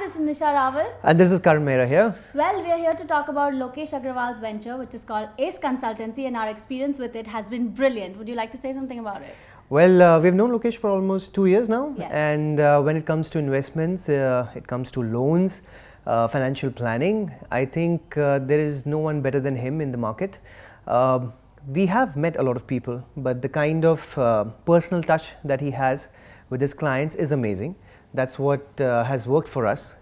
this is Nisha Rawal. And this is Karan Mehra here. Well, we are here to talk about Lokesh Agrawal's venture, which is called Ace Consultancy, and our experience with it has been brilliant. Would you like to say something about it? Well, we've known Lokesh for almost 2 years now. Yes. And when it comes to investments, it comes to loans, financial planning, I think there is no one better than him in the market. We have met a lot of people, but the kind of personal touch that he has with his clients is amazing. That's what has worked for us.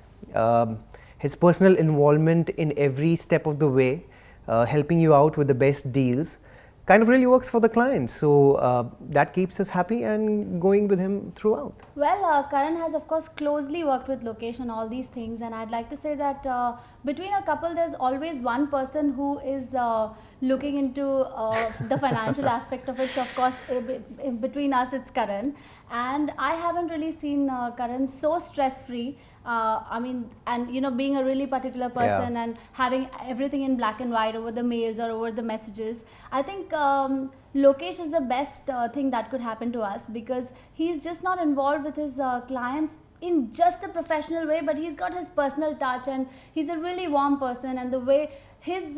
His personal involvement in every step of the way, helping you out with the best deals, kind of really works for the clients. So that keeps us happy and going with him throughout. Well, Karan has of course closely worked with Lokesh on all these things, and I'd like to say that between a couple there's always one person who is looking into the financial aspect of it. So of course between us it's Karan, and I haven't really seen Karan so stress free. I mean, and you know, being a really particular person and having everything in black and white over the mails or over the messages, I think Lokesh is the best thing that could happen to us, because he's just not involved with his clients in just a professional way, but he's got his personal touch, and he's a really warm person, and the way his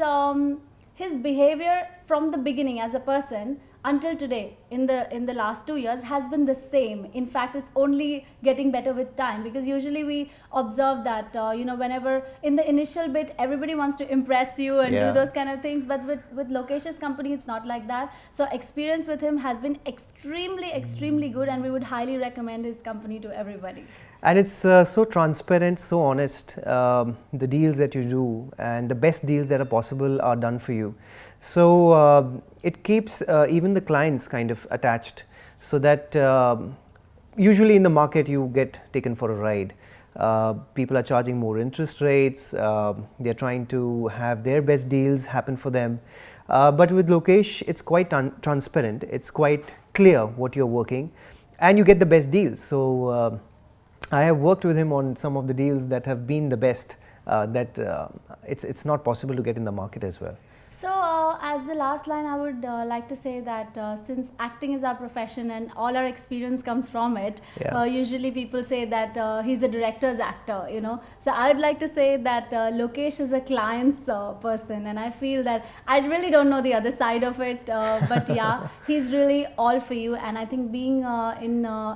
behavior from the beginning as a person until today in the last 2 years has been the same. In fact, it's only getting better with time, because usually we observe that you know, whenever in the initial bit everybody wants to impress you and do those kind of things, but with Lokesh's company it's not like that. So experience with him has been extremely good, and we would highly recommend his company to everybody. And it's so transparent, so honest. The deals that you do and the best deals that are possible are done for you. So it keeps even the clients kind of attached, so that usually in the market you get taken for a ride. People are charging more interest rates, they're trying to have their best deals happen for them. But with Lokesh, it's quite transparent, it's quite clear what you're working, and you get the best deals. So I have worked with him on some of the deals that have been the best, it's not possible to get in the market as well. So as the last line, I would like to say that since acting is our profession and all our experience comes from it, usually people say that he's a director's actor, you know. So I would like to say that Lokesh is a client's person, and I feel that I really don't know the other side of it, but yeah, he's really all for you. And I think being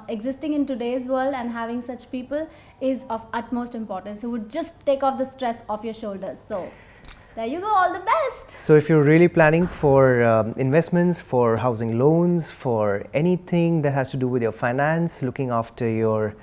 existing in today's world and having such people is of utmost importance. It would just take off the stress off your shoulders. So there you go, all the best. So if you're really planning for investments, for housing loans, for anything that has to do with your finance, looking after your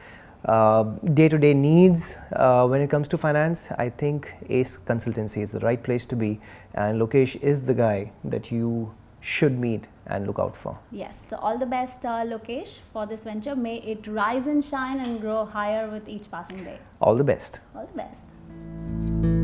day-to-day needs when it comes to finance, I think Ace Consultancy is the right place to be, and Lokesh is the guy that you should meet and look out for. Yes, so all the best Lokesh for this venture. May it rise and shine and grow higher with each passing day. All the best. All the best.